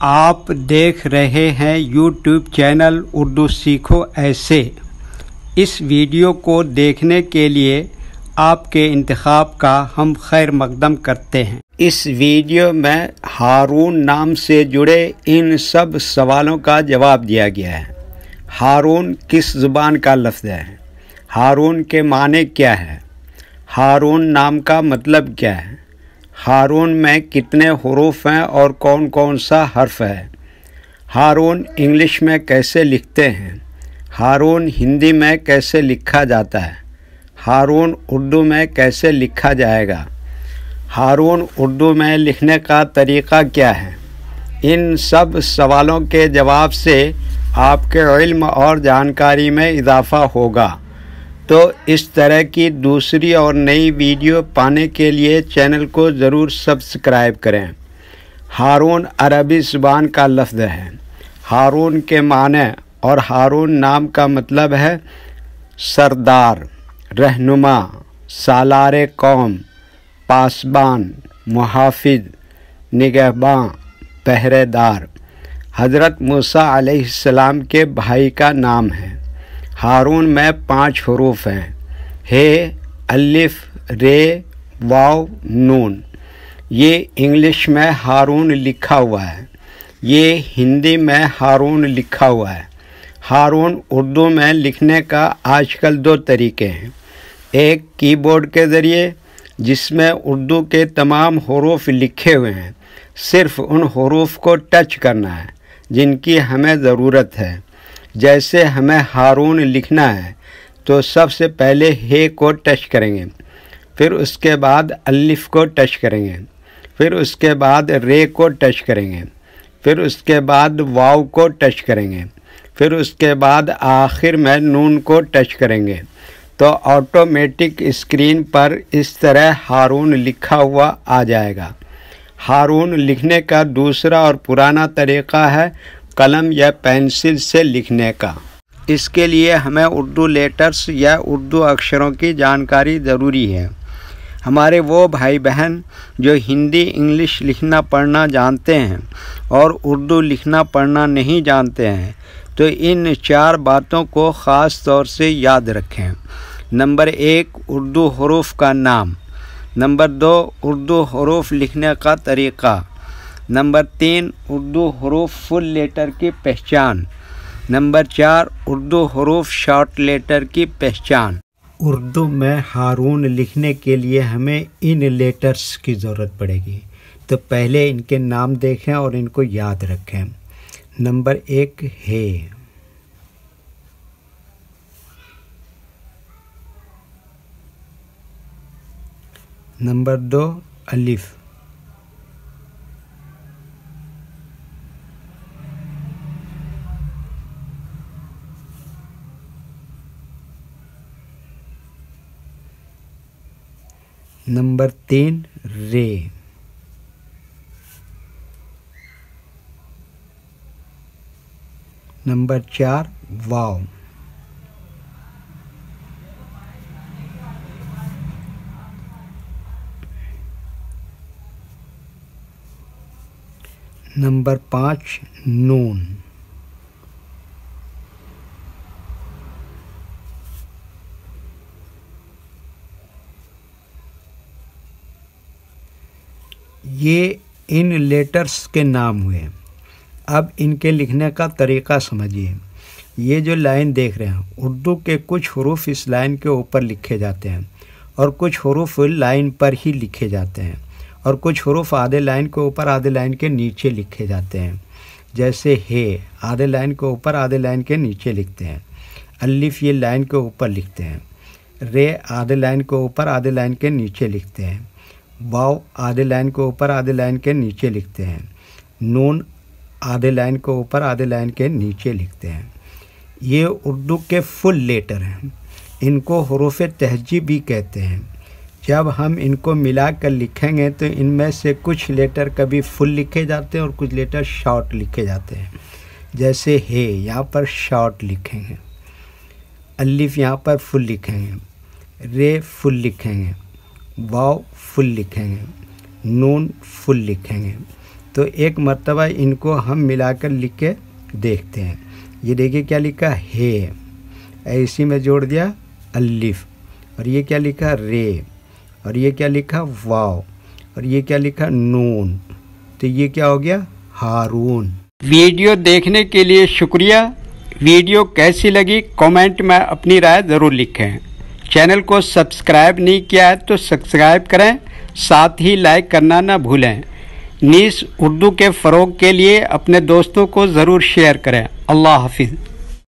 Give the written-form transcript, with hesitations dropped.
آپ دیکھ رہے ہیں یوٹیوب چینل اردو سیکھو ایسے۔ اس ویڈیو کو دیکھنے کے لیے آپ کے انتخاب کا ہم خیر مقدم کرتے ہیں۔ اس ویڈیو میں ہارون نام سے جڑے ان سب سوالوں کا جواب دیا گیا ہے۔ ہارون کس زبان کا لفظ ہے؟ ہارون کے معنی کیا ہے؟ ہارون نام کا مطلب کیا ہے؟ ہارون میں کتنے حروف ہیں اور کون کون سا حرف ہے؟ ہارون انگلش میں کیسے لکھتے ہیں؟ ہارون ہندی میں کیسے لکھا جاتا ہے؟ ہارون اردو میں کیسے لکھا جائے گا؟ ہارون اردو میں لکھنے کا طریقہ کیا ہے؟ ان سب سوالوں کے جواب سے آپ کے علم اور جانکاری میں اضافہ ہوگا۔ تو اس طرح کی دوسری اور نئی ویڈیو پانے کے لیے چینل کو ضرور سبسکرائب کریں۔ ہارون عربی زبان کا لفظ ہے۔ ہارون کے معنی اور ہارون نام کا مطلب ہے سردار، رہنما، سالار قوم، پاسبان، محافظ، نگہباں، پہرے دار۔ حضرت موسیٰ علیہ السلام کے بھائی کا نام ہے۔ ہارون میں 5 حروف ہیں: ہے، الف، رے، واو، نون۔ یہ انگلش میں ہارون لکھا ہوا ہے۔ یہ ہندی میں ہارون لکھا ہوا ہے۔ ہارون اردو میں لکھنے کا آج کل 2 طریقے ہیں۔ ایک کی بورڈ کے ذریعے، جس میں اردو کے تمام حروف لکھے ہوئے ہیں، صرف ان حروف کو ٹچ کرنا ہے جن کی ہمیں ضرورت ہے۔ جیسے ہمیں ہارون لکھنا ہے تو سب سے پہلے ہے کو ٹچ کریں گے، پھر اس کے بعد الف کو ٹچ کریں گے، پھر اس کے بعد رے کو ٹچ کریں گے، پھر اس کے بعد واو کو ٹچ کریں گے، پھر اس کے بعد آخر میں نون کو ٹچ کریں گے، تو آٹومیٹک اسکرین پر اس طرح ہارون لکھا ہوا آ جائے گا۔ ہارون لکھنے کا دوسرا اور پرانا طریقہ ہے قلم یا پینسل سے لکھنے کا۔ اس کے لیے ہمیں اردو لیٹرز یا اردو اکشروں کی جانکاری ضروری ہے۔ ہمارے وہ بھائی بہن جو ہندی انگلش لکھنا پڑھنا جانتے ہیں اور اردو لکھنا پڑھنا نہیں جانتے ہیں تو ان 4 باتوں کو خاص طور سے یاد رکھیں۔ نمبر 1، اردو حروف کا نام۔ نمبر 2، اردو حروف لکھنے کا طریقہ۔ نمبر 3، اردو حروف فل لیٹر کی پہچان۔ نمبر 4، اردو حروف شارٹ لیٹر کی پہچان۔ اردو میں ہارون لکھنے کے لیے ہمیں ان لیٹرز کی ضرورت پڑے گی، تو پہلے ان کے نام دیکھیں اور ان کو یاد رکھیں۔ نمبر 1 ہے، نمبر 2 الف، نمبر 3 رے، نمبر 4 واو، نمبر 5 نون، یہ ان لیٹرز کے نام ہوئے۔ اب ان کے لکھنے کا طریقہ سمجھیے۔ یہ جو لائن دیکھ رہے ہیں، اردو کے کچھ حروف اس لائن کے اوپر لکھے جاتے ہیں اور کچھ حروف لائن پر ہی لکھے جاتے ہیں اور کچھ حروف آدھے لائن کے اوپر آدھے لائن کے نیچے لکھے جاتے ہیں۔ جیسے ہے، آدھے لائن کے اوپر آدھے لائن کے نیچے لکھتے ہیں۔ الف یہ لائن کے اوپر لکھتے ہیں۔ رے آدھے لائن کے اوپر آدھے لائن کے نیچے لکھتے ہیں۔ واو آدھے لائن کے اوپر آدھے لائن کے نیچے لکھتے ہیں۔ نون آدھے لائن کے اوپر آدھے لائن کے نیچے لکھتے ہیں۔ یہ اردو کے فل لیٹر ہیں۔ ان کو حروف تہجی بھی کہتے ہیں۔ جب ہم ان کو ملا کر لکھیں گے تو ان میں سے کچھ لیٹر کبھی فل لکھے جاتے ہیں اور کچھ لیٹر شارٹ لکھے جاتے ہیں۔ جیسے ہے، یہاں پر شارٹ لکھیں گے۔ الف یہاں پر فل لکھیں گے۔ رے فل لکھیں گے۔ واو فل لکھیں گے۔ نون فل لکھیں گے۔ تو ایک مرتبہ ان کو ہم ملا کر لکھ کے دیکھتے ہیں۔ یہ دیکھیے کیا لکھا ہے، اسی میں جوڑ دیا الف، اور یہ کیا لکھا رے، اور یہ کیا لکھا واو، اور یہ کیا لکھا نون، تو یہ کیا ہو گیا ہارون۔ ویڈیو دیکھنے کے لیے شکریہ۔ ویڈیو کیسی لگی کامنٹ میں اپنی رائے ضرور لکھیں۔ چینل کو سبسکرائب نہیں کیا ہے تو سبسکرائب کریں، ساتھ ہی لائک کرنا نہ بھولیں۔ نیز اردو کے فروغ کے لیے اپنے دوستوں کو ضرور شیئر کریں۔ اللہ حافظ۔